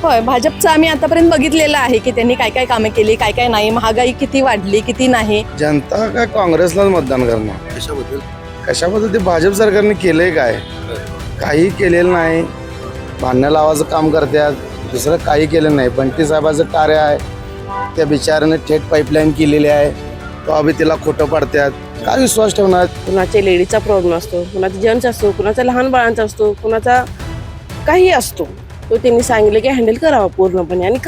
होय, भाजपचं आम्ही आतापर्यंत बघितलेलं आहे की त्यांनी काय काय कामे केली, काय काय नाही, महागाई किती वाढली, किती नाही. जनता काय काँग्रेसलाच मतदान करणार. कशाबद्दल ते भाजप सरकारने केलंय काय? काही केलेलं नाही. भांडणं लावायचं काम करतात, दुसरं काही केलं नाही. बंटी साहेबाचं कार्य आहे, त्या बिचाराने थेट पाईपलाईन केलेली आहे, तो अभि तिला खोटं पडतात. काय विश्वास ठेवणार? कुणाच्या लेडीचा प्रॉब्लेम असतो, कुणाचा जेंट्स असतो, कुणाचा लहान बाळांचा असतो, कुणाचा काही असतो, तो त्यांनी सांगितलं की हँडल करावा पूर्णपणे आणि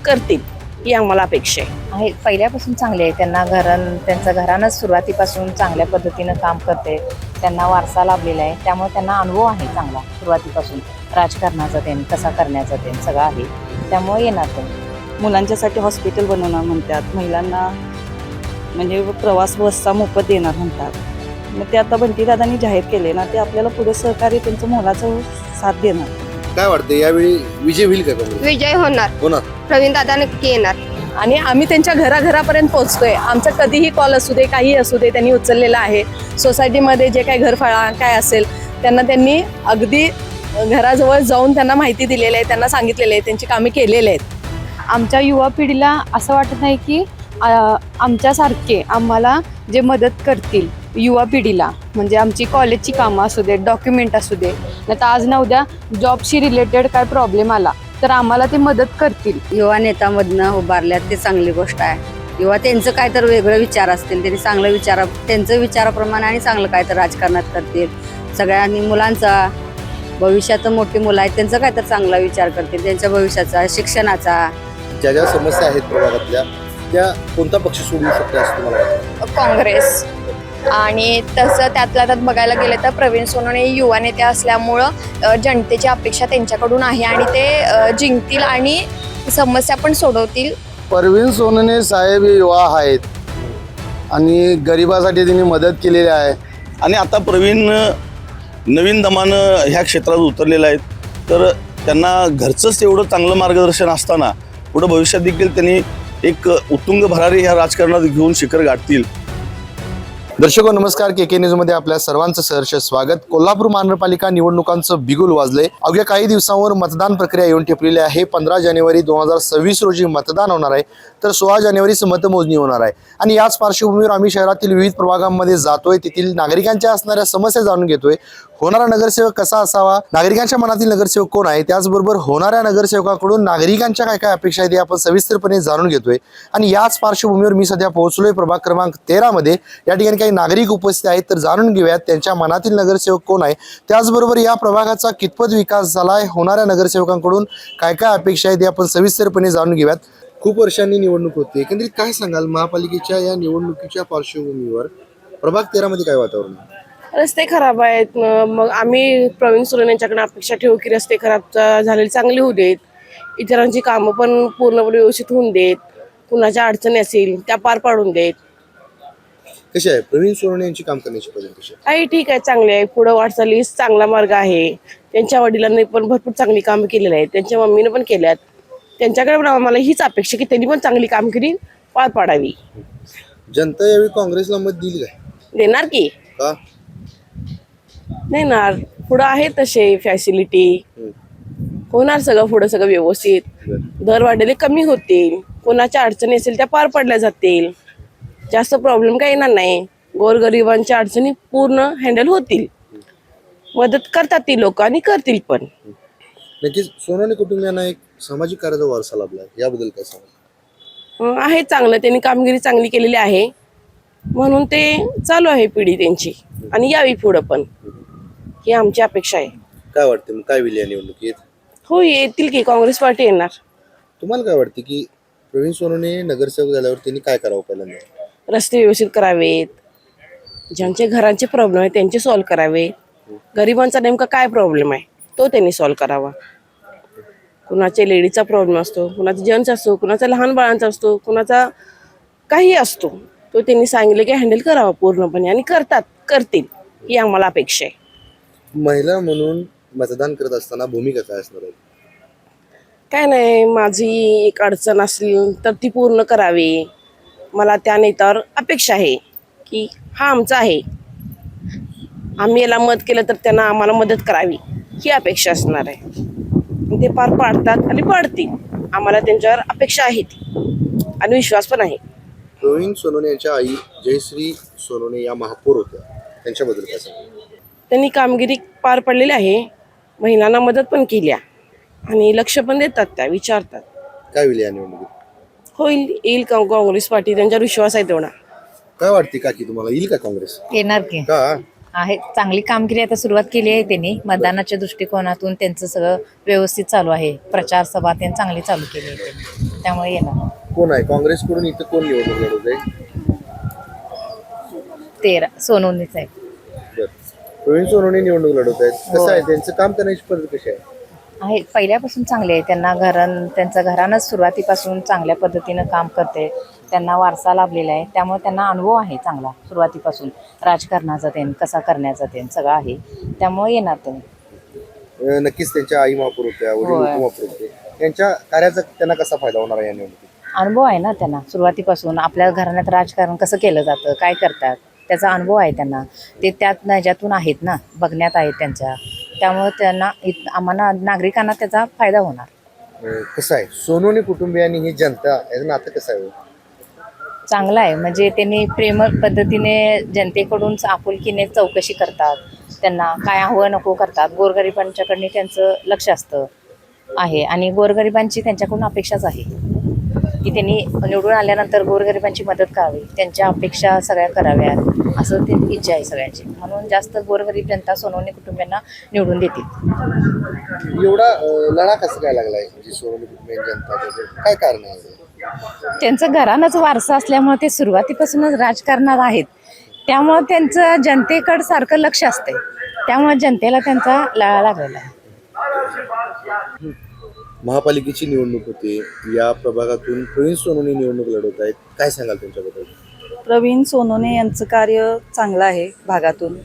करतील ही आम्हाला अपेक्षा आहे. पहिल्यापासून चांगले आहे. त्यांचं घरानंच सुरुवातीपासून चांगल्या पद्धतीनं काम करते. त्यांना वारसा लाभलेला आहे, त्यामुळे त्यांना अनुभव आहे चांगला सुरुवातीपासून. राजकारणाचा कसा करण्याचा सगळं आहे, त्यामुळे येणार ते. मुलांच्यासाठी हॉस्पिटल बनवणार म्हणतात, महिलांना म्हणजे प्रवास बसचा मोफत देणार म्हणतात. मग ते आता बंटीदादांनी जाहीर केले ना, ते आपल्याला पुढे सहकार्य त्यांचं मोलाचं साथ देणार. काय वाटतं यावेळी विजय होईल का? विजय होणार. प्रवीण दादा नक्की येणार. आणि आम्ही त्यांच्या घराघरापर्यंत पोहोचतोय. आमचा कधीही कॉल असू दे, काही असू दे, त्यांनी उचललेला आहे. सोसायटीमध्ये जे काही घरफळा काय असेल त्यांनी अगदी घराजवळ जाऊन त्यांना माहिती दिलेली आहे, त्यांना सांगितलेले आहे, त्यांची कामे केलेले आहेत. आमच्या युवा पिढीला असं वाटत नाही की आमच्यासारखे आम्हाला जे मदत करतील युवा पिढीला, म्हणजे आमची कॉलेजची कामं असू दे, डॉक्युमेंट असू दे, नाही तर आज ना उद्या जॉबशी रिलेटेड काय प्रॉब्लेम आला तर आम्हाला ते मदत करतील. युवा नेत्यामधनं उभारल्यात ते चांगली गोष्ट आहे. युवा त्यांचं काय तर वेगळं विचार असतील, त्यांनी चांगलं त्यांचं विचाराप्रमाणे आणि चांगलं काय तर राजकारणात करतील. सगळ्यांनी मुलांचा, भविष्यात मोठी मुलं आहेत त्यांचं काय तर चांगला विचार करतील, त्यांच्या भविष्याचा, शिक्षणाचा. ज्या ज्या समस्या आहेत प्रभागातल्या त्या कोणता पक्ष सोडवू शकतो असं तुम्हाला वाटतं? काँग्रेस. आणि तसं त्यातल्या त्यात बघायला गेलं तर प्रवीण सोनवणे युवा नेते असल्यामुळं जनतेची अपेक्षा त्यांच्याकडून आहे आणि ते जिंकतील आणि समस्या पण सोडवतील. प्रवीण सोनवणे साहेब हे युवा आहेत आणि गरिबासाठी त्यांनी मदत केलेली आहे. आणि आता प्रवीण नवीन दमानं ह्या क्षेत्रात उतरलेले आहेत, तर त्यांना घरचंच एवढं चांगलं मार्गदर्शन असताना पुढं भविष्यात देखील त्यांनी एक उत्तुंग भरारी ह्या राजकारणात घेऊन शिखर गाठतील. दर्शको नमस्कार, के न्यूजमध्ये आपल्या सर्वांचं सहर्ष स्वागत. कोल्हापूर महानगरपालिका निवडणुकांचं बिगुल वाजले. अवघ्या काही दिवसांवर मतदान प्रक्रिया येऊन ठेपलेली आहे. 15 जानेवारी 2026 रोजी मतदान होणार आहे, तर 16 जानेवारीच मतमोजणी होणार आहे. आणि याच पार्श्वभूमीवर आम्ही शहरातील विविध प्रभागांमध्ये जातोय, तेथील नागरिकांच्या असणाऱ्या समस्या जाणून घेतोय. होणारा नगरसेवक कसा असावा, नागरिकांच्या मनातील नगरसेवक कोण आहे, त्याचबरोबर होणाऱ्या नगरसेवकाकडून नागरिकांच्या काय काय अपेक्षा आहेत, आपण सविस्तरपणे जाणून घेतोय. आणि याच पार्श्वभूमीवर मी सध्या पोहोचलोय प्रभाग क्रमांक 13 मध्ये. या ठिकाणी काही नागरिक उपस्थित आहेत, तर जाणून घेऊयात त्यांच्या मनातील नगरसेवक कोण आहे, त्याचबरोबर या प्रभागाचा कितपत विकास झालाय, होणाऱ्या नगरसेवकांकडून काय काय अपेक्षा आहेत, आपण सविस्तरपणे जाणून घेऊयात. खूप वर्षांनी निवडणूक होते, एकंदरीत काय सांगाल महापालिकेच्या या निवडणुकीच्या पार्श्वभूमीवर प्रभाग 13 मध्ये काय वातावरण आहे? रस्ते खराब आहेत. मग आम्ही प्रवीण सोनवणे यांच्याकडे अपेक्षा ठेवू की रस्ते खराब झालेले चांगले होऊ देत, इतरांची कामं पण पूर्णपणे व्यवस्थित होऊन देत, कुणाच्या अडचणी असतील त्या पार पाडून देत. कशी आहे प्रवीण सोनवणे यांची काम करण्याची पद्धत कशी आहे? काही ठीक आहे, चांगले आहे. पुढं वाटचालीस चांगला मार्ग आहे. त्यांच्या वडिलांनी पण भरपूर चांगली कामं केलेली आहेत, त्यांच्या मम्मीने पण केल्यात. त्यांच्याकडे पण आम्हाला हीच अपेक्षा की त्यांनी पण चांगली कामगिरी पार पाडावी. जनता यावेळी काँग्रेसला मत दिली काय? देणार की का? देणार. पुढं आहे तसे फॅसिलिटी, होणार सगळं पुढं सगळं व्यवस्थित. दर वाढलेले कमी होतील, कोणाच्या अडचणी असेल त्या पार पडल्या जातील, जास्त प्रॉब्लेम काही येणार नाही. गोरगरिबांच्या अडचणी पूर्ण हँडल होतील. मदत करतात ती लोक आणि करतील पण. नक्कीच सोनवणे कुटुंबियांना एक सामाजिक कार्याचा वारसा लाभला, याबद्दल काय सांगा? आहे चांगलं, त्यांनी कामगिरी चांगली केलेली आहे म्हणून ते चालू आहे पिढी त्यांची आणि यावी पुढं पण, ही आमची अपेक्षा आहे. काय वाटते मग काय होईल या निवडणुकीत? हो, येतील की काँग्रेस पार्टी येणार. तुम्हाला काय वाटते की प्रवीण सोनवणे नगरसेवक झाल्यावर त्यांनी काय करावं पहिल्यांदा? रस्ते व्यवस्थित करावेत, ज्यांचे घरांचे प्रॉब्लेम आहे त्यांचे सॉल्व्ह करावे. गरिबांचा नेमका काय प्रॉब्लेम आहे तो त्यांनी सॉल्व्ह करावा. कुणाच्या लेडीचा प्रॉब्लेम असतो, कुणाचा जेंट्स असतो, कुणाचा लहान बाळांचा असतो, कुणाचा काही असतो, तो त्यांनी सांगितलं की हँडल करावा पूर्णपणे आणि करतील ही आम्हाला अपेक्षा आहे. महिला म्हणून मतदान करत असताना भूमिका काय असणार आहे? काय नाही, माझी एक अडचण असली तर ती पूर्ण करावी. मला त्या नेत्यावर अपेक्षा आहे की हा आमचा आहे, आम्ही याला मत केलं तर त्यांना आम्हाला मदत करावी, ही अपेक्षा असणार आहे. ते पार पाडतात आणि पाडतील. आम्हाला त्यांच्यावर अपेक्षा आहे ती आणि विश्वास पण आहे. प्रवीण सोनवणे यांच्या आई जयश्री सोनवणे या महापौर होत्या, त्यांच्याबद्दल काय सांगा? त्यांनी कामगिरी पार पाडलेली आहे, महिलांना मदत पण केल्या आणि लक्ष पण देतात, त्या विचारतात. काय होईल या निवडणुकीत? होईल, येईल काँग्रेस पार्टी, त्यांच्यावर विश्वास आहे तेवढा. काय वाटते काकी तुम्हाला, येईल का काँग्रेस? येणार की का आहे चांगली कामगिरी आता सुरुवात केली आहे त्यांनी. मतदानाच्या दृष्टिकोनातून त्यांचं सगळं व्यवस्थित चालू आहे. प्रचार सभा त्यांनी चांगली चालू केली आहे त्यांनी, त्यामुळे येणार. कोण आहे काँग्रेसकडून इथं, कोण निवडणूक लढवत आहे? 13 सोनवणेच आहे. बरं. प्रवीण सोनवणे निवडणूक लढवत आहेत, कसं आहे त्यांचं काम करण्याची पद्धत कशी आहे? पहिल्यापासून चांगले आहे. त्यांना त्यांचं घरानंच सुरुवातीपासून चांगल्या पद्धतीनं काम करते. त्यांना वारसा लाभलेला आहे, त्यामुळे त्यांना अनुभव आहे चांगला सुरुवातीपासून. राजकारणाचा कसा करण्याचा सगळं आहे, त्यामुळे येणार त्यांनी. नक्कीच त्यांच्या आई महापौर होत्या, वडील उपमहापौर होते, त्यांच्या कार्याचा त्यांना कसा फायदा होणार आहे या निवडणुकीत? अनुभव आहे ना त्यांना सुरुवातीपासून. आपल्या घराण्यात राजकारण कसं केलं जातं, काय करतात, त्याचा अनुभव आहे त्यांना. ते त्यात ह्याच्यातून आहेत ना, बघण्यात आहेत त्यांच्या, त्यामुळे त्यांना आम्हाला नागरिकांना त्याचा फायदा होणार. कसं आहे सोनवणे कुटुंबियांनी ही जनता याचं नातं कसं आहे? चांगला आहे, म्हणजे त्यांनी प्रेम पद्धतीने जनतेकडून आपुलकीने चौकशी करतात. त्यांना काय हवं नको करतात. गोरगरिबांच्याकडे त्यांचं लक्ष असतं आहे आणि गोरगरिबांची त्यांच्याकडून अपेक्षाच आहे की त्यांनी निवडून आल्यानंतर गोरगरिबांची मदत करावी, त्यांच्या अपेक्षा सगळ्या कराव्यात, असं ते इच्छा आहे सगळ्यांची. म्हणून जास्त गोरगरीब जनता सोनवणे कुटुंबियांना निवडून देतील. एवढा लढा कसं काय लागलाय म्हणजे सोनवणे कुटुंबियांची जनता, काय कारण आहे? त्यांचं घरानंच वारसा असल्यामुळे ते सुरुवातीपासूनच राजकारणात आहेत, त्यामुळं त्यांचं जनतेकडं सारखं लक्ष असते, त्यामुळे जनतेला त्यांचा लळा लागलेला आहे. महापालिकेची निवडणूक होते, या प्रभागातून प्रवीण सोनवणे निवडणूक लढवत आहेत, काय सांगाल त्यांच्याबद्दल? प्रवीण सोनवणे यांचं कार्य चांगलं आहे भागातून.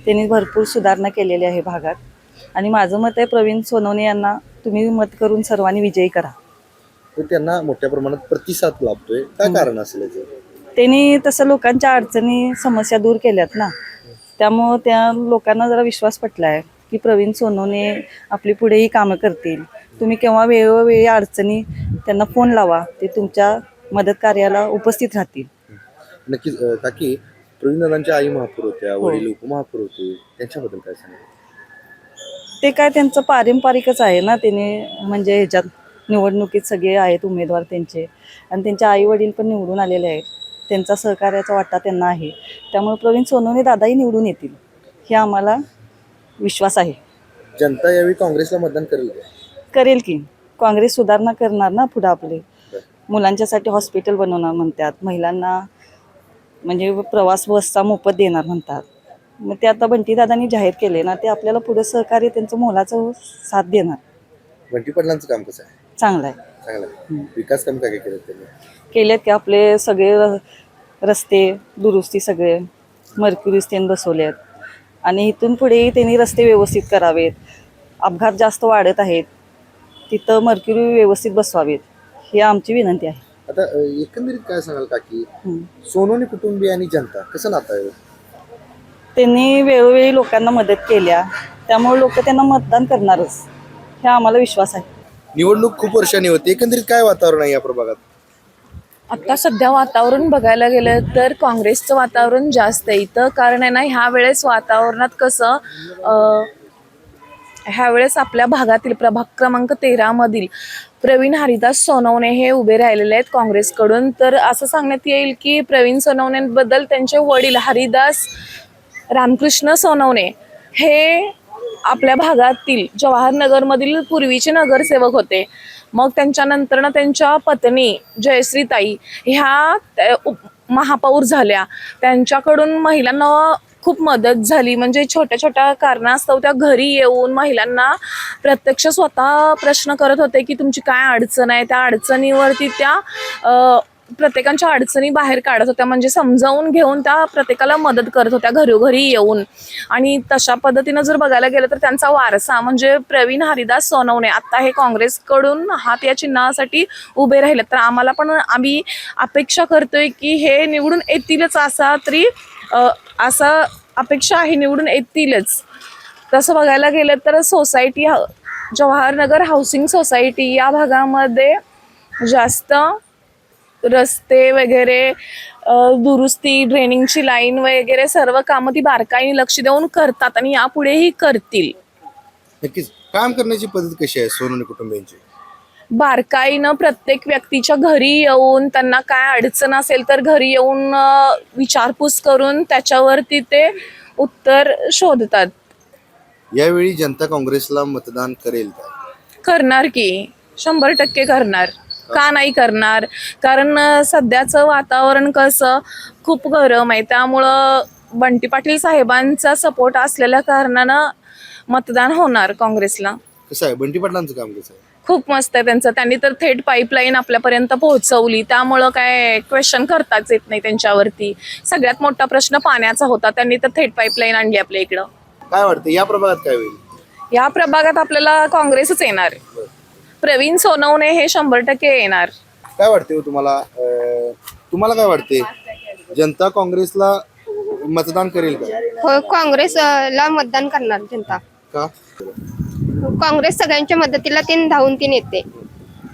त्यांनी भरपूर सुधारणा केलेली आहे भागात आणि माझं मत आहे प्रवीण सोनवणे यांना तुम्ही मत करून सर्वांनी विजयी करा. तर त्यांना मोठ्या प्रमाणात प्रतिसाद लाभतोय, काय कारण असेल याचं? त्यांनी तसं लोकांच्या अडचणी समस्या दूर केल्यात ना, त्यामुळं त्या लोकांना जरा विश्वास पटला आहे की प्रवीण सोनवणे आपली पुढेही कामं करतील. तुम्ही केव्हा वेळोवेळी अडचणी त्यांना फोन लावा, ते तुमच्या मदत कार्याला उपस्थित राहतील. नक्कीच. काकी प्रवीण दादांच्या आई महापौर होत्या, वडील उपमहापौर होते, त्यांच्याबद्दल काय सांगाल? ते काय त्यांचं पारंपरिकच आहे ना, त्याने म्हणजे ह्याच्यात निवडणुकीत सगळे आहेत उमेदवार त्यांचे आणि त्यांच्या आई वडील पण निवडून आलेले आहेत. त्यांचा सहकार्याचा वाटा त्यांना आहे, त्यामुळे प्रवीण सोनवणे दादाही निवडून येतील हे आम्हाला विश्वास आहे. जनता यावेळी काँग्रेसला मतदान करेल का? करेल की. काँग्रेस सुधारणा करणार ना पुढं आपले. मुलांच्यासाठी हॉस्पिटल बनवणार म्हणतात, महिलांना म्हणजे प्रवास बसचा मोफत देणार म्हणतात. मग ते आता बंटीदादांनी जाहीर केले ना, ते आपल्याला पुढे सहकार्य त्यांचं मोलाचं साथ देणार. बंटी पाटलांचं काम कसं आहे? चांगलं आहे. चांगलं आहे. विकास काम काय काय केलं त्यांनी? केलेत की आपले सगळे रस्ते दुरुस्ती, सगळे मर्क्युरी स्टेन बसवलेत आणि इथून पुढेही त्यांनी रस्ते व्यवस्थित करावेत. अपघात जास्त वाढत आहेत, तिथं मर्क्युरी व्यवस्थित बसवावेत, ही आमची विनंती आहे. आता एकंदरीत काय सांगाल काकी, सोनवणे कुटुंबीय आणि जनता कसं नातं आहे? त्यांनी वेळोवेळी लोकांना मदत केल्या, त्यामुळे लोक त्यांना मतदान करणारच हे आम्हाला विश्वास आहे. निवडणूक खूप वर्षांनी होती, एकंदरीत काय वातावरण आहे या प्रभागात? आता सध्या वातावरण बघायला गेलं तर काँग्रेसचं वातावरण जास्त आहे इथं. कारण आहे ना, ह्या वेळेस वातावरणात कसं ह्यावेळेस आपल्या भागातील प्रभाग क्रमांक 13 मधील प्रवीण हरिदास सोनवणे हे उभे राहिलेले आहेत काँग्रेसकडून. तर असं सांगण्यात येईल की प्रवीण सोनवणेबद्दल त्यांचे वडील हरिदास रामकृष्ण सोनवणे हे आपल्या भागातील जवाहरनगरमधील पूर्वीचे नगरसेवक होते. मग त्यांच्यानंतर त्यांच्या पत्नी जयश्रीताई ह्या महापौर झाल्या. त्यांच्याकडून महिलांना खूप मदत झाली, म्हणजे छोट्या छोट्या कारणास्तव त्या घरी येऊन महिलांना प्रत्यक्ष स्वतः प्रश्न करत होते की तुमची काय अडचण आहे. त्या अडचणीवरती त्या प्रत्येकांच्या अडचणी बाहेर काढत होत्या, म्हणजे समजावून घेऊन त्या प्रत्येकाला मदत करत होत्या घरोघरी येऊन. आणि तशा पद्धतीनं जर बघायला गेलं तर त्यांचा वारसा म्हणजे प्रवीण हरिदास सोनवणे आता हे काँग्रेसकडून हात या चिन्हासाठी उभे राहिले. तर आम्ही अपेक्षा करतोय की हे निवडून येतीलच, असा अपेक्षा आहे, निवडून येतीलच. तसं बघायला गेलं तर सोसायटी जवाहरनगर हाऊसिंग सोसायटी या भागामध्ये जास्त रस्ते वगैरे दुरुस्ती, ड्रेनिंगची लाईन वगैरे सर्व कामं ती बारकाईने लक्ष देऊन करतात आणि यापुढेही करतील. नक्कीच काम करण्याची पद्धत कशी आहे सोनवणे कुटुंबियांची? बारकाईनं प्रत्येक व्यक्तीच्या घरी येऊन त्यांना काय अडचण असेल तर घरी येऊन विचारपूस करून त्याच्यावरती ते उत्तर शोधतात. यावेळी जनता काँग्रेसला मतदान करेल का? करणार की 100% करणार. का नाही करणार? कारण सध्याचं वातावरण कसं खूप गरम आहे, त्यामुळं बंटी पाटील साहेबांचा सपोर्ट असलेल्या कारणानं मतदान होणार काँग्रेसला. कसं आहे बंटी पाटलांचं काम कसं आहे? खूप मस्त आहे त्यांचं. त्यांनी तर थेट पाईपलाईन आपल्यापर्यंत पोहोचवली, त्यामुळं काय क्वेश्चन करताच येत नाही त्यांच्यावरती. सगळ्यात मोठा प्रश्न पाण्याचा होता, त्यांनी तर थेट पाईपलाईन आणली आपल्या इकडं. काय वाटतं या प्रभागात काय होईल? या प्रभागात आपल्याला काँग्रेसच येणार. प्रवीण सोनवणे हे 100% येणार. काय वाटते हो तुम्हाला? तुम्हाला काय वाटते जनता काँग्रेसला मतदान करेल का? हो, काँग्रेसला मतदान करणार जनता. का? काँग्रेस सगळ्यांच्या मदतीला धावून येते.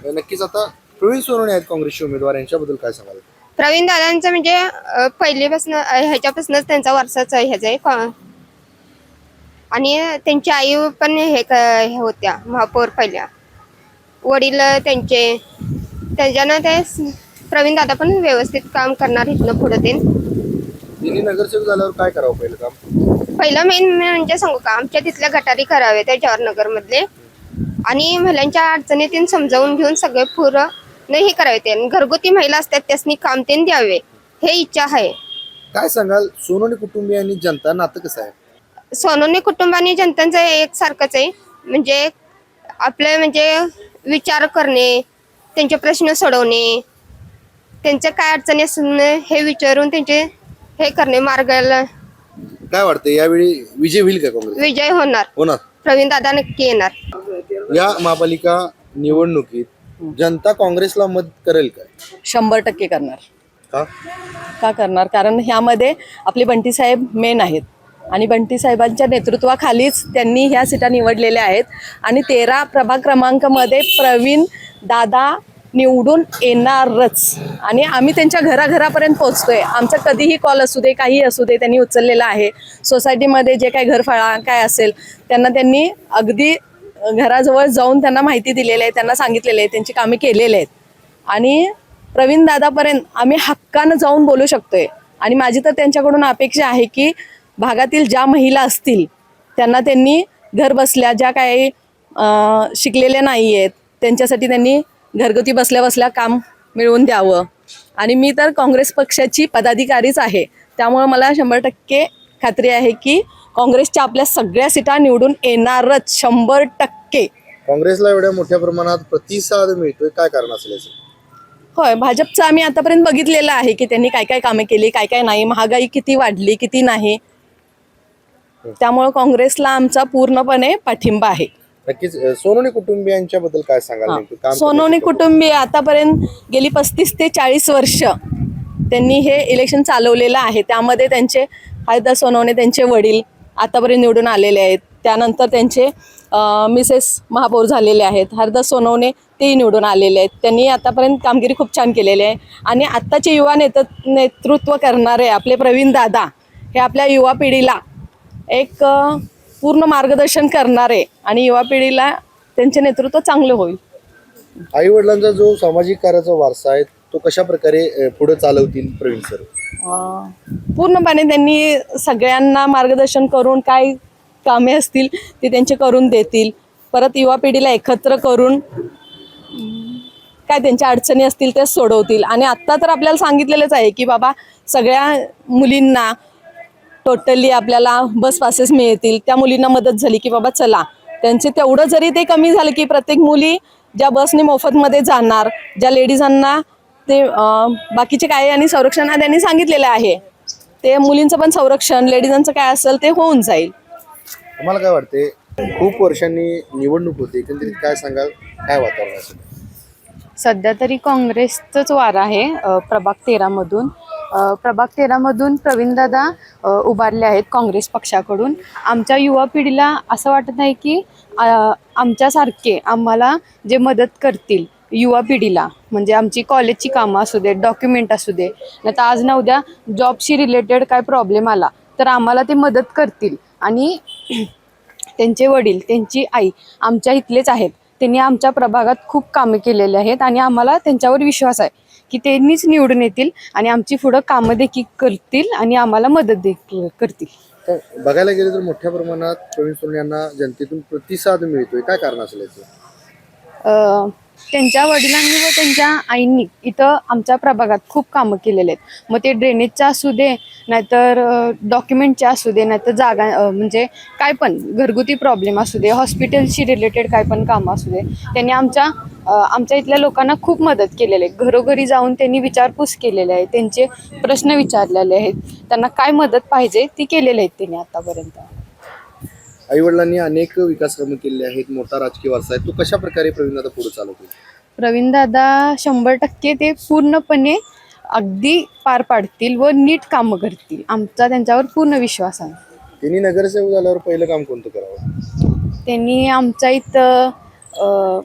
नक्कीच. आता प्रवीण सोनवणे आहेत काँग्रेसचे उमेदवार, यांच्याबद्दल काय सांगाल? प्रवीण दादांचं म्हणजे पहिलेपासून ह्याच्यापासूनच त्यांचा वारसाच ह्याचा आहे. आणि त्यांची आई पण हे होत्या महापौर पहिल्या. वडील त्यांचे, त्याच्यानं ते प्रवीण दादा पण व्यवस्थित काम करणार इथनं पुढे. तिन्ही नगरसेवक झाल्यावर काय करावं पहिलं काम? पहिलं मेन म्हणजे सांगू का, आमच्या तिथल्या गटारी करावे त्या जवाहरनगर मधले, आणि महिलांच्या अडचणीतून समजावून घेऊन सगळे पूर्ण हे करावे. ते घरगुती महिला असतात त्यासनी काम ते द्यावे, हे इच्छा आहे. काय सांगाल सोनवणे कुटुंबियांनी जनता नातं कसं आहे? सोनवणे कुटुंबाने जनतांचं एकसारखंच आहे. म्हणजे आपले म्हणजे विचार करणे, त्यांचे प्रश्न सोडवणे, त्यांच्या काय अडचणी असून हे विचारून त्यांचे हे करणे मार्गाला. काय वाटतं यावेळी विजय होईल का काँग्रेस? विजय होणार. होणार. प्रवीण दादा नक्की येणार. या महापालिका निवडणुकीत जनता काँग्रेसला मत करेल का? 100% करणार. का? का करणार? कारण ह्यामध्ये आपले बंटी साहेब मेन आहेत आणि बंटी साहेबांच्या नेतृत्वाखालीच त्यांनी ह्या सीटा निवडलेल्या आहेत. आणि 13 प्रभाग क्रमांकामध्ये प्रवीण दादा निवडून येणारच. आणि आम्ही त्यांच्या घराघरापर्यंत पोहोचतोय. आमचा कधीही कॉल असू दे, काही असू दे, त्यांनी उचललेला आहे. सोसायटीमध्ये जे काही घरफळा काय असेल त्यांनी अगदी घराजवळ जाऊन त्यांना माहिती दिलेली आहे, त्यांना सांगितलेलं आहे, त्यांची कामे केलेली आहेत. आणि प्रवीण दादापर्यंत आम्ही हक्कानं जाऊन बोलू शकतोय. आणि माझी तर त्यांच्याकडून अपेक्षा आहे की भागातील ज्या महिला असतील त्यांना त्यांनी घर बसल्या, ज्या काही शिकलेल्या नाही आहेत, त्यांच्यासाठी त्यांनी घरगुती बसल्या बसल्या काम मिळवून द्यावं. आणि मी तर काँग्रेस पक्षाची पदाधिकारीच आहे, त्यामुळे मला 100% खात्री आहे की काँग्रेसच्या आपल्या सगळ्या सीटा निवडून येणारच 100%. काँग्रेसला एवढ्या मोठ्या प्रमाणात प्रतिसाद मिळतोय, काय कारण असेल याचं? होय, भाजपचं आम्ही आतापर्यंत बघितलेलं आहे की त्यांनी काय काय कामे केली, काय काय नाही, महागाई किती वाढली, किती नाही. त्यामुळे काँग्रेसला आमचा पूर्णपणे पाठिंबा आहे. नक्कीच. सोनवणे कुटुंबियांच्या बद्दल काय सांगाल? नेमकं काम सोनवणे कुटुंबीय आतापर्यंत गेली 35 ते 40 वर्ष त्यांनी हे इलेक्शन चालवलेलं आहे. त्यामध्ये त्यांचे हरदास सोनवणे, त्यांचे वडील आतापर्यंत निवडून आलेले आहेत. त्यानंतर त्यांचे मिसेस महापौर झालेले आहेत, हरदास सोनवणे, तेही निवडून आलेले आहेत. त्यांनी आतापर्यंत कामगिरी खूप छान केलेली आहे. आणि आत्ताचे युवा नेतृत्व करणारे आपले प्रवीण दादा हे आपल्या युवा पिढीला एक पूर्ण मार्गदर्शन करणारे आणि युवा पिढीला त्यांचे नेतृत्व चांगलं होईल. आई वडिलांचा जो सामाजिक कार्याचा वारसा आहे तो कशा प्रकारे पुढे चालवतील प्रवीण सर? पूर्णपणे त्यांनी सगळ्यांना मार्गदर्शन करून काय कामे असतील ते त्यांचे करून देतील. परत युवा पिढीला एकत्र करून काय त्यांच्या अडचणी असतील ते सोडवतील. आणि आत्ता तर आपल्याला सांगितलेलंच आहे की बाबा सगळ्या मुलींना टोटली आपल्याला बस पासेस मिळतील. त्या मुलींना मदत झाली की बाबा चला, त्यांचे तेवढं जरी ते कमी झालं की प्रत्येक मुली ज्या बसने मोफतमध्ये जाणार, ज्या लेडीजांना ते बाकीचे काय आणि संरक्षण त्यांनी सांगितलेलं आहे, ते मुलींचं पण संरक्षण, लेडीजांचं काय असेल ते होऊन जाईल. तुम्हाला काय वाटते? खूप वर्षांनी निवडणूक होते, एकंदरीत काय सांगाल, काय वातावरण असेल? सध्या तरी काँग्रेसचंच वार आहे. प्रभाग 13मधून प्रवीणदादा उभारले आहेत काँग्रेस पक्षाकडून. आमच्या युवा पिढीला असं वाटत नाही की आमच्यासारखे आम्हाला जे मदत करतील युवा पिढीला, म्हणजे आमची कॉलेजची कामं असू दे, डॉक्युमेंट असू दे, नाही तर आज ना उद्या जॉबशी रिलेटेड काय प्रॉब्लेम आला तर आम्हाला ते मदत करतील. आणि त्यांचे वडील, त्यांची आई आमच्या इथलेच आहेत. त्यांनी आमच्या प्रभागात खूप कामं केलेली आहेत आणि आम्हाला त्यांच्यावर विश्वास आहे की त्यांनीच निवडून येतील आणि आमची पुढं कामं देखील करतील आणि आम्हाला मदत देखील करतील. तर बघायला गेलं तर मोठ्या प्रमाणात प्रवीण सोनवणे यांना जनतेतून प्रतिसाद मिळतोय, काय कारण असेल याचं? त्यांच्या वडिलांनी व त्यांच्या आईंनी इथं आमच्या प्रभागात खूप कामं केलेले आहेत. मग ते ड्रेनेजच्या असू दे, नाहीतर डॉक्युमेंटच्या असू दे, नाहीतर जागा म्हणजे काय पण घरगुती प्रॉब्लेम असू दे, हॉस्पिटलशी रिलेटेड काय पण कामं असू दे, त्यांनी आमच्या इथल्या लोकांना खूप मदत केलेली आहे. घरोघरी जाऊन त्यांनी विचारपूस केलेली आहे, त्यांचे प्रश्न विचारलेले आहेत, त्यांना काय मदत पाहिजे ती केलेली आहेत त्यांनी आतापर्यंत. आई वडिलांनी अनेक विकास कामं केलेली आहेत, मोठा राजकीय वारसा आहे, तो कशा प्रकारे प्रवीण दादा पुढे चालवतील? प्रवीणदादा 100% ते पूर्णपणे अगदी पार पाडतील व नीट कामं करतील. आमचा त्यांच्यावर पूर्ण विश्वास आहे. त्यांनी नगरसेवक झाल्यावर पहिलं काम कोणतं करावं? त्यांनी आमच्या इथं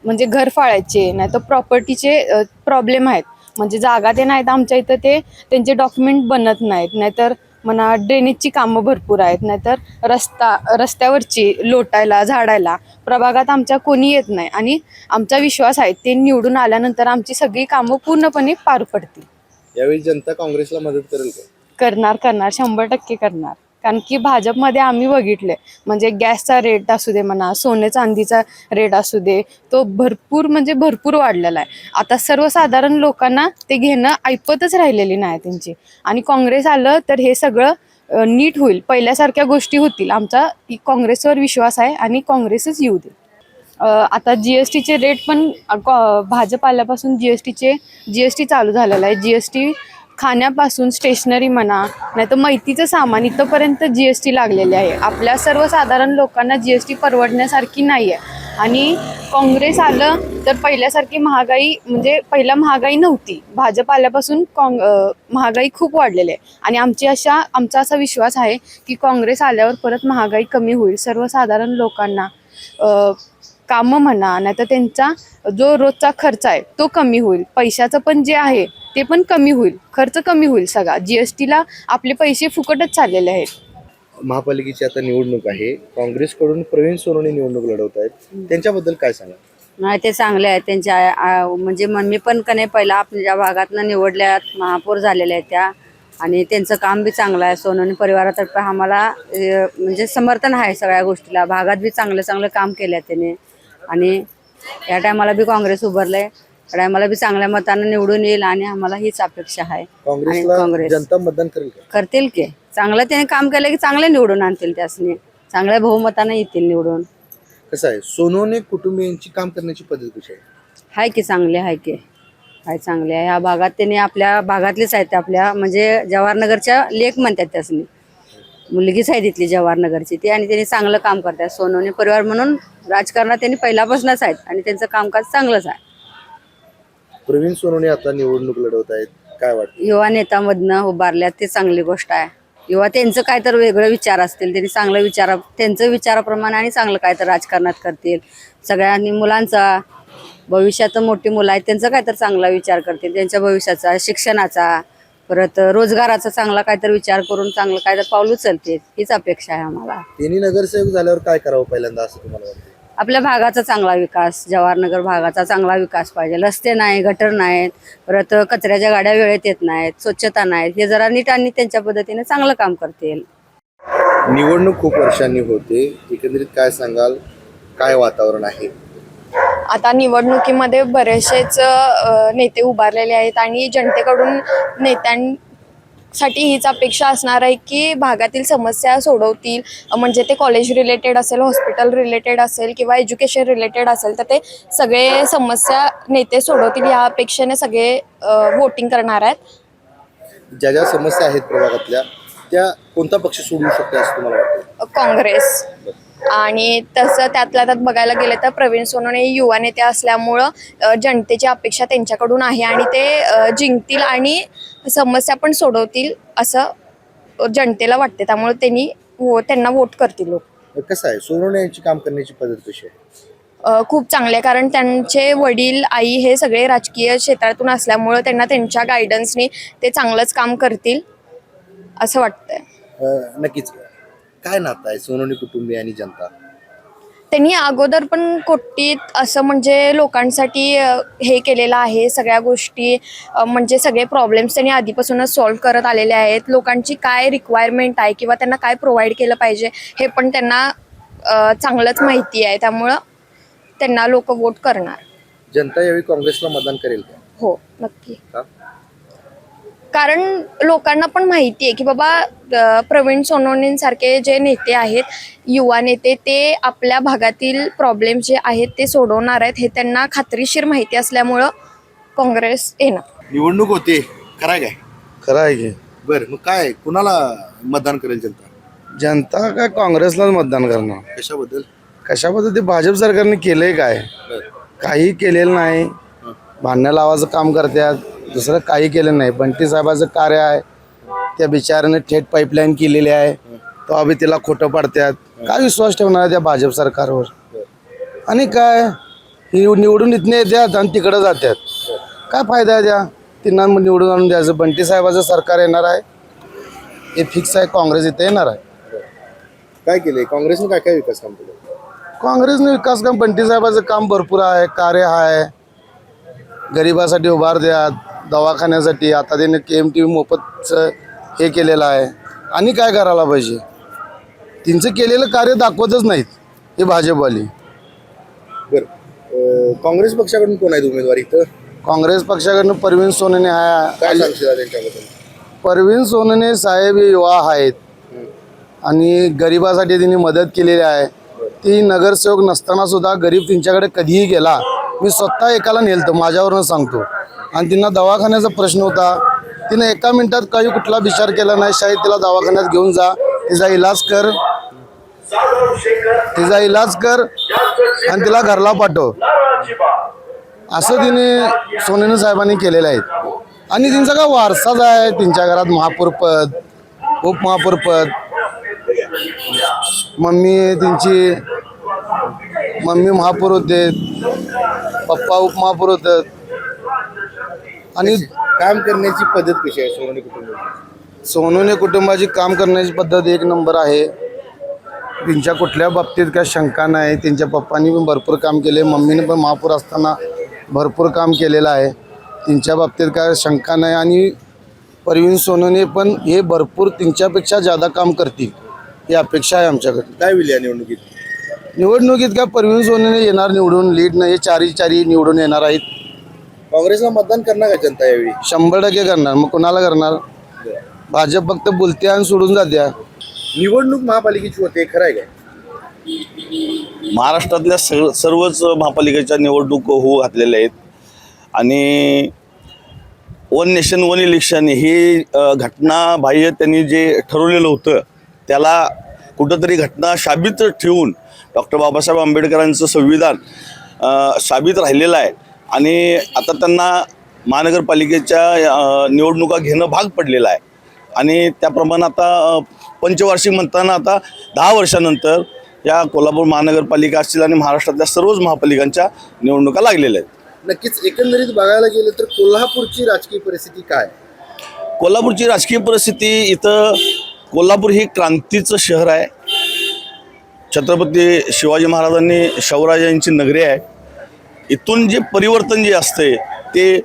म्हणजे घर फाळायचे, नाही तर प्रॉपर्टीचे प्रॉब्लेम आहेत, म्हणजे जागा ते नाहीत आमच्या इथं, ते त्यांचे डॉक्युमेंट बनत नाहीत, नाहीतर म्हणा ड्रेनेजची कामं भरपूर आहेत, नाहीतर रस्त्यावरची लोटायला झाडायला प्रभागात आमच्या कोणी येत नाही. आणि आमचा विश्वास आहे ते निवडून आल्यानंतर आमची सगळी कामं पूर्णपणे पार पडतील. यावेळी जनता काँग्रेसला मदत करेल का? करणार 100% करणार. कारण की भाजपमध्ये आम्ही बघितले, म्हणजे गॅसचा रेट असू दे म्हणा, सोने चांदीचा रेट असू दे, तो भरपूर वाढलेला आहे. आता सर्वसाधारण लोकांना ते घेणं ऐपतच राहिलेली नाही त्यांची. आणि काँग्रेस आलं तर हे सगळं नीट होईल, पहिल्यासारख्या गोष्टी होतील. आमचा काँग्रेसवर विश्वास आहे आणि काँग्रेसच येऊ दे. आता GSTचे रेट पण भाजप आल्यापासून GST चालू झालेला आहे. GST खाण्यापासून स्टेशनरी म्हणा, नाही तर मैतीचं सामान इथंपर्यंत GST लागलेले आहे. आपल्या सर्वसाधारण लोकांना GST परवडण्यासारखी नाही आहे. आणि काँग्रेस आलं तर पहिल्यासारखी महागाई, म्हणजे पहिला महागाई नव्हती, भाजप आल्यापासून महागाई खूप वाढलेली आहे. आणि आमचा असा विश्वास आहे की काँग्रेस आल्यावर परत महागाई कमी होईल. सर्वसाधारण लोकांना कामं म्हणा, नाही तर त्यांचा जो रोजचा खर्च आहे तो कमी होईल. पैशाचं पण जे आहे ते पण कमी होईल, खर्च कमी होईल सगळा. GSTला आपले पैसे फुकटच चाललेले आहेत. महापालिकेची आता निवडणूक आहे, काँग्रेसकडून प्रवीण सोनवणे निवडणूक लढवत आहेत, त्यांच्याबद्दल काय सांगा? नाही, ते चांगले आहेत. त्यांच्या म्हणजे मी पण कने पहिला आपल्या भागातनं निवडल्यात, महापौर झालेल्या आहेत त्या. आणि त्यांचं काम बी चांगलं आहे. सोनवणे परिवारातर्फे आम्हाला म्हणजे समर्थन आहे सगळ्या गोष्टीला. भागात बी चांगलं काम केलं आहे त्याने. आणि या टायमाला बी काँग्रेस उभारलंय, या टायमाला बी चांगल्या मतानं निवडून येईल आणि आम्हाला हीच अपेक्षा आहे. काँग्रेसला काँग्रेस जनता मतदान करेल का? करतील की. चांगलं त्याने काम केलं की चांगले निवडून आणतील, त्यासनी चांगल्या बहुमतानं येतील निवडून. कसं आहे, सोनवणे कुटुंबियांची काम करण्याची पद्धत कशी आहे? आहे की चांगले आहे की, आहे चांगले आहे. ह्या भागात त्यांनी आपल्या भागातलेच आहेत, आपल्या म्हणजे जवाहरनगरच्या लेक म्हणतात त्यासनी, मुलगीच आहे तिथली जवाहरनगरची ती. आणि त्यांनी चांगलं काम करतात. सोनवणे परिवार म्हणून राजकारणात त्यांनी पहिल्यापासूनच आहेत आणि त्यांचं कामकाज चांगलंच आहे. प्रवीण सोनवणे आता निवडणूक लढवत आहेत, काय वाटतं? युवा नेत्यामधनं उभारल्यात ते चांगली गोष्ट आहे. युवा त्यांचं काय तर वेगळं विचार असतील, त्यांनी चांगलं त्यांचं विचाराप्रमाणे आणि चांगलं काय तर राजकारणात करतील. सगळ्यांनी मुलांचा, भविष्यात मोठी मुलं आहेत त्यांचा काय तर चांगला विचार करतील, त्यांच्या भविष्याचा, शिक्षणाचा, परत रोजगाराचा चांगला काय तर विचार करून चांगलं काय तर पाऊल उचलतील, हीच अपेक्षा आहे आम्हाला. त्यांनी नगरसेवक झाल्यावर काय करावं पहिल्यांदा असं तुम्हाला वाटतं? आपल्या भागाचा चांगला विकास, जवाहरनगर भागाचा चांगला विकास पाहिजे. रस्ते नाही, गटर नाहीत, परत कचऱ्याच्या गाड्या वेळेत येत नाहीत, स्वच्छता नाहीत, हे जरा नीट आणि त्यांच्या पद्धतीने चांगलं काम करतील. निवडणूक खूप वर्षांनी होते, एकंदरीत काय सांगाल, काय वातावरण आहे? आता निवडणुकीमध्ये बरेचसेच नेते उभारलेले आहेत आणि जनतेकडून नेत्यांसाठी हीच अपेक्षा असणार आहे की भागातील समस्या सोडवतील. म्हणजे ते कॉलेज रिलेटेड असेल, हॉस्पिटल रिलेटेड असेल किंवा एज्युकेशन रिलेटेड असेल, तर ते सगळे समस्या नेते सोडवतील या अपेक्षेने सगळे वोटिंग करणार आहेत. ज्या ज्या समस्या आहेत प्रभागातल्या त्या कोणता पक्ष सोडवू शकते असं तुम्हाला वाटतं? काँग्रेस. आणि तसं त्यातल्या त्यात बघायला गेलं तर प्रवीण सोनवणे युवा नेते असल्यामुळं जनतेची अपेक्षा त्यांच्याकडून आहे आणि ते जिंकतील आणि समस्या पण सोडवतील असं जनतेला वाटते. त्यामुळे त्यांना वोट करतील लोक. कसं आहे, सोनवणे यांची काम करण्याची पद्धत कशी आहे? खूप चांगले आहे, कारण त्यांचे वडील आई हे सगळे राजकीय क्षेत्रातून असल्यामुळं त्यांना त्यांच्या गायडन्सनी ते चांगलंच काम करतील असं वाटतंय. नक्कीच. काय नातं आहे सोनवणे कुटुंबीय आणि जनता? त्यांनी अगोदर पण कोट्टीत असं म्हणजे लोकांसाठी हे केलेलं आहे. सगळ्या गोष्टी म्हणजे सगळे प्रॉब्लेम्स त्यांनी आधीपासूनच सॉल्व्ह करत आलेले आहेत. लोकांची काय रिक्वायरमेंट आहे किंवा त्यांना काय प्रोव्हाइड केलं पाहिजे हे पण त्यांना चांगलंच माहिती आहे. त्यामुळं त्यांना लोक वोट करणार. जनता यावेळी काँग्रेसला मतदान करेल का? हो, नक्की. का? कारण लोकांना पण माहिती आहे की बाबा प्रवीण सोनवणेंसारखे जे नेते आहेत, युवा नेते, ते आपल्या भागातील प्रॉब्लेम जे आहेत ते सोडवणार आहेत हे त्यांना खात्रीशीर माहिती असल्यामुळं काँग्रेस येणार. निवडणूक होते, कराय काय? खरं आहे की बरं, मग काय कुणाला मतदान करेल जनता? जनता काय काँग्रेसलाच मतदान करणार. कशाबद्दल? कशाबद्दल ते भाजप सरकारने केलंय काय? काही केलेलं नाही. भांडणं लावायचं काम करतात, दुसरं काही केलं नाही. बंटी साहेबाचं कार्य आहे, त्या बिचाराने थेट पाईपलाईन केलेली आहे, तो अभि तिला खोटं पाडतात. काय विश्वास ठेवणार आहे त्या भाजप सरकारवर? आणि काय निवडून इथने येतात आणि तिकडं जातात. काय फायदा आहे त्या त्यांना निवडून आणून द्यायचं? बंटी साहेबाचं सरकार येणार आहे, हे फिक्स आहे. काँग्रेस इथे येणार आहे. काय केले काँग्रेसने? काय काय विकास काम केलं? काँग्रेसने विकास काम, बंटी साहेबाचं काम भरपूर आहे, कार्य आहे. गरिबासाठी उभारत्यात, दवाखान्यासाठी आता त्याने KMT मोफतचं हे केलेलं आहे. आणि काय करायला पाहिजे? त्यांचं केलेलं कार्य दाखवतच नाहीत हे भाजपवाली. बरं, काँग्रेस पक्षाकडून कोण आहेत उमेदवार इथं? काँग्रेस पक्षाकडनं परवीन सोनवणे काय आहे. सांगशील त्यांच्याबद्दल? परवीन सोनवणे साहेब हे युवा आहेत आणि गरिबासाठी त्यांनी मदत केलेली आहे. ती नगरसेवक नसताना सुद्धा गरीब त्यांच्याकडे कधीही गेला, मी स्वतः एकाला नेलतो, माझ्यावरनं सांगतो. आणि त्यांना दवाखान्याचा प्रश्न होता, तिनं एका मिनिटात काही कुठला विचार केला नाही. शाळेत तिला दवाखान्यात घेऊन जा, तिचा इलाज कर आणि तिला घरला पाठव, असं तिने सोनवणे साहेबांनी केलेलं आहे. आणि त्यांचा काय वारसाच आहे. त्यांच्या घरात महापौरपद, उपमहापौरपद, मम्मी महापौर होते, पप्पा उपमहापौर होते. आणि काम करण्याची पद्धत कशी आहे सोनवणे कुटुंबाची? सोनवणे कुटुंबाची काम करण्याची पद्धत एक नंबर आहे. त्यांच्या कुठल्या बाबतीत काय शंका नाही. त्यांच्या पप्पांनी पण भरपूर काम केले, मम्मीने पण महापौर असताना भरपूर काम केलेलं आहे. त्यांच्या बाबतीत काय शंका नाही. आणि परवीन सोनवणे पण हे भरपूर त्यांच्यापेक्षा जादा काम करतील ही अपेक्षा आहे आमच्याकडे. काय होईल या निवडणुकीत? निवडणुकीत काय परवीन सोनवणे येणार निवडून, लीड नाही, चारी निवडून येणार आहेत. काँग्रेसला मतदान करणार का जनता यावेळी? 100% करणार. मग कोणाला करणार? भाजप फक्त बोलते आणि सोडून जात्या. निवडणूक महापालिकेची होते, खरं आहे काय? महाराष्ट्रातल्या सर्वच महापालिकेच्या निवडणूक होऊ घातलेल्या आहेत. आणि वन नेशन वन इलेक्शन ही घटना बाह्य त्यांनी जे ठरवलेलं होतं त्याला कुठंतरी घटना साबित ठेवून डॉक्टर बाबासाहेब आंबेडकरांचं संविधान साबित राहिलेलं आहे. आणि आता त्यांना महानगरपालिकेच्या निवडणुका घेणं भाग पडलेलं आहे. आणि त्याप्रमाणे आता पंचवार्षिक म्हणताना आता 10 वर्षानंतर या कोल्हापूर महानगरपालिका असतील आणि महाराष्ट्रातल्या सर्वच महापालिकांच्या निवडणुका लागलेल्या आहेत. नक्कीच एकंदरीत बघायला गेलं तर कोल्हापूरची राजकीय परिस्थिती काय? कोल्हापूरची राजकीय परिस्थिती, इथं कोल्हापूर ही क्रांतीचं शहर आहे. छत्रपती शिवाजी महाराजांनी शिवरायांची नगरी आहे. इथून जे परिवर्तन जे असते ते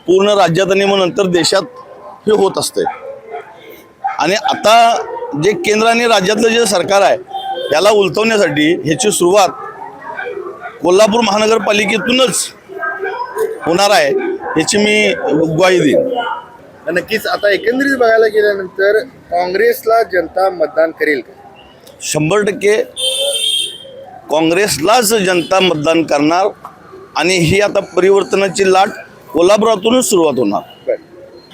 पूर्ण राज्यात आणि मग नंतर देशात हे होत असते. आणि आता जे केंद्र आणि राज्यातलं जे सरकार आहे याला उलटवण्यासाठी ह्याची सुरुवात कोल्हापूर महानगरपालिकेतूनच होणार आहे ह्याची मी ग्वाही देईन. नक्कीच आता एकंदरीत बघायला गेल्यानंतर काँग्रेसला जनता मतदान करेल का? 100% काँग्रेसलाच जनता मतदान करणार. आणि ही आता परिवर्तनाची लाट कोल्हापुरातूनच सुरुवात होणार.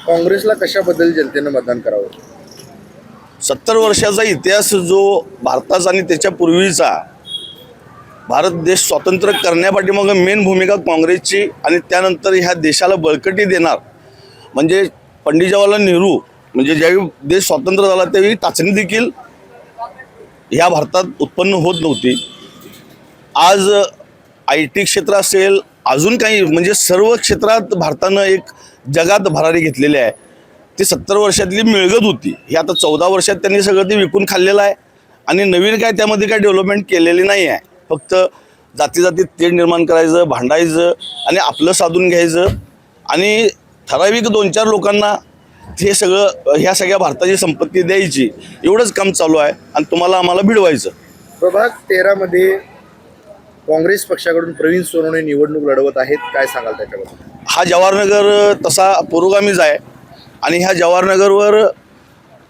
काँग्रेसला कशाबद्दल जनतेनं मतदान करावं? 70 वर्षाचा इतिहास जो भारताचा आणि त्याच्या पूर्वीचा, भारत देश स्वतंत्र करण्यापाठीमागे मेन भूमिका काँग्रेसची. आणि त्यानंतर ह्या देशाला बळकटी देणार म्हणजे पंडित जवाहरलाल नेहरू, म्हणजे ज्यावेळी देश स्वतंत्र झाला त्यावेळी टाचणी देखील ह्या भारतात उत्पन्न होत नव्हती. आज IT क्षेत्र असेल, अजून काही म्हणजे सर्व क्षेत्रात भारतानं एक जगात भरारी घेतलेली आहे. ती 70 वर्षातली मिळगत होती, ही आता 14 वर्षात त्यांनी सगळं ते विकून खाल्लेलं आहे आणि नवीन काय त्यामध्ये काय डेव्हलपमेंट केलेली नाही आहे. फक्त जातीजातीत तेढ निर्माण करायचं, भांडायचं आणि आपलं साधून घ्यायचं आणि ठराविक 2-4 लोकांना हे सगळं ह्या सगळ्या भारताची संपत्ती द्यायची, एवढंच काम चालू आहे आणि तुम्हाला आम्हाला भिडवायचं. प्रभाग 13 मध्ये काँग्रेस पक्षाकडून प्रवीण सोनवणे निवडणूक लढवत आहेत, काय सांगाल त्याच्याबद्दल? हा जवाहरनगर तसा पुरोगामीच आहे आणि ह्या जवाहरनगरवर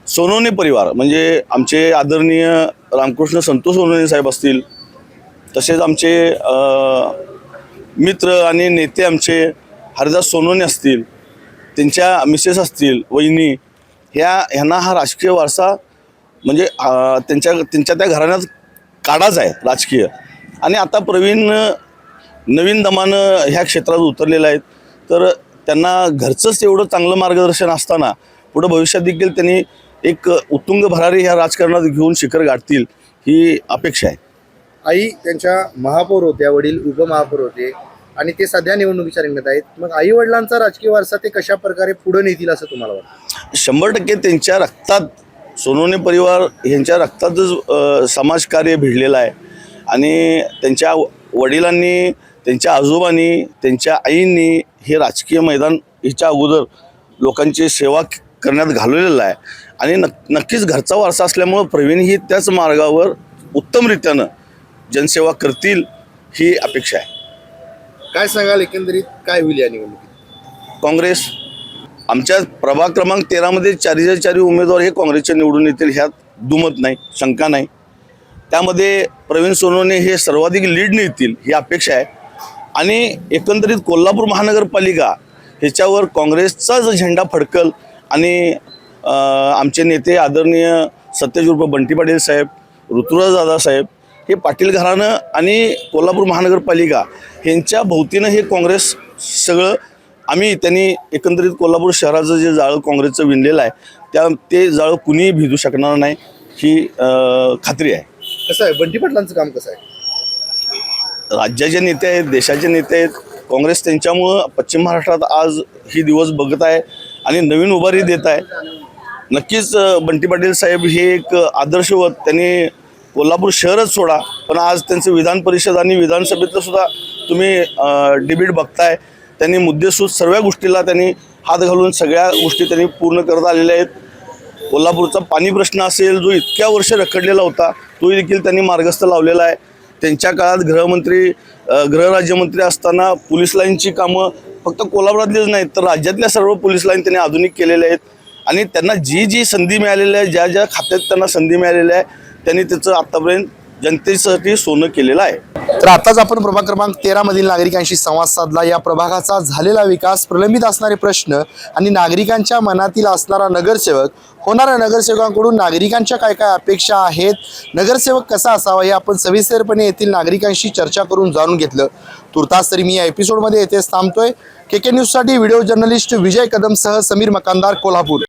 सोनवणे परिवार म्हणजे आमचे आदरणीय रामकृष्ण संतोष सोनवणे साहेब असतील, तसेच आमचे मित्र आणि नेते आमचे हरिदास सोनवणे असतील, त्यांच्या मिसेस असतील, वहिनी, ह्यांना हा राजकीय वारसा म्हणजे त्यांच्या त्या घराण्यात काढाच आहे राजकीय. आणि आता प्रवीण नवीन दमानं ह्या क्षेत्रात उतरलेले आहेत, तर त्यांना घरचंच एवढं चांगलं मार्गदर्शन असताना पुढं भविष्यात देखील त्यांनी एक उत्तुंग भरारी ह्या राजकारणात घेऊन शिखर गाठतील ही अपेक्षा आहे. आई त्यांच्या महापौर होत्या, वडील उपमहापौर होते आणि ते सध्या निवडणुकीच्या रिंगणात आहेत. मग आई वडिलांचा राजकीय वारसा ते कशा प्रकारे पुढे नेतील असं तुम्हाला वाटतं? 100% त्यांच्या रक्तात, सोनवणे परिवार यांच्या रक्तातच समाजकार्य भिडलेलं आहे आणि त्यांच्या वडिलांनी, त्यांच्या आजोबांनी, त्यांच्या आईंनी हे राजकीय मैदान हिच्या अगोदर लोकांची सेवा करण्यात घालवलेलं आहे आणि नक्कीच घरचा वारसा असल्यामुळं प्रवीणही त्याच मार्गावर उत्तमरित्यानं जनसेवा करतील ही अपेक्षा आहे. काय सांगाल एकंदरीत काय होईल या निवडणुकीत? काँग्रेस, आमच्या प्रभाग क्रमांक 13 मध्ये 4 उमेदवार हे काँग्रेसचे निवडून येतील, ह्यात दुमत नाही, शंका नाही. त्यामध्ये प्रवीण सोनवणे हे सर्वाधिक लीड नेतील ही अपेक्षा आहे आणि एकंदरीत कोल्हापूर महानगरपालिका ह्याच्यावर काँग्रेसचाच झेंडा फडकल आणि आमचे नेते आदरणीय सतेज उर्फ बंटी पाटील साहेब, ऋतुराज दादा साहेब, हे पाटील घराणं आणि कोल्हापूर महानगरपालिका यांच्या भोवतीनं हे काँग्रेस सगळं त्यांनी एकंदरीत कोल्हापूर शहराचं जे जाळं काँग्रेसचं विणलेलं आहे ते जाळं कुणीही भिजू शकणार नाही ही खात्री आहे. कसं आहे बंटी पाटलांचं काम कसं आहे? राज्याचे नेते आहेत, देशाचे नेते आहेत, काँग्रेस त्यांच्यामुळं पश्चिम महाराष्ट्रात आज ही दिवस बघत आहे आणि नवीन उभारी देत आहे. नक्कीच बंटी पाटील साहेब हे एक आदर्शवत, त्यांनी कोल्हापूर शहरच सोडा पण आज त्यांचं विधान परिषद आणि विधानसभेतलं सुद्धा तुम्ही डिबेट बघताय, त्यांनी मुद्देसूद सर्व गोष्टीला त्यांनी हात घालून सगळ्या गोष्टी त्यांनी पूर्ण करत आलेल्या आहेत. कोल्हापूरचा पाणी प्रश्न असेल जो इतक्या वर्ष रखडलेला होता तो देखील त्यांनी मार्गस्थ लावलेला आहे. त्यांच्या काळात गृहराज्यमंत्री असताना पोलीस लाईनची कामं फक्त कोल्हापुरातलीच नाहीत तर राज्यातल्या सर्व पोलीस लाईन त्यांनी आधुनिक केलेल्या आहेत आणि त्यांना जी संधी मिळालेली आहे, ज्या खात्यात त्यांना संधी मिळालेली आहे त्यांनी त्याचं आतापर्यंत जनतेसाठी सोनं केलेलं आहे. तर आताच आपण प्रभाग क्रमांक 13 मधील नागरिकांशी संवाद साधला. या प्रभागाचा झालेला विकास, प्रलंबित असणारे प्रश्न आणि नागरिकांच्या मनातील असणारा नगरसेवक, होणाऱ्या नगरसेवकांकडून नागरिकांच्या काय काय अपेक्षा आहेत, नगरसेवक कसा असावा हे आपण सविस्तरपणे येथील नागरिकांशी चर्चा करून जाणून घेतलं. तुर्तास तरी मी या एपिसोडमध्ये येथेच थांबतोय. KK न्यूजसाठी व्हिडिओ जर्नलिस्ट विजय कदमसह समीर मकानदार, कोल्हापूर.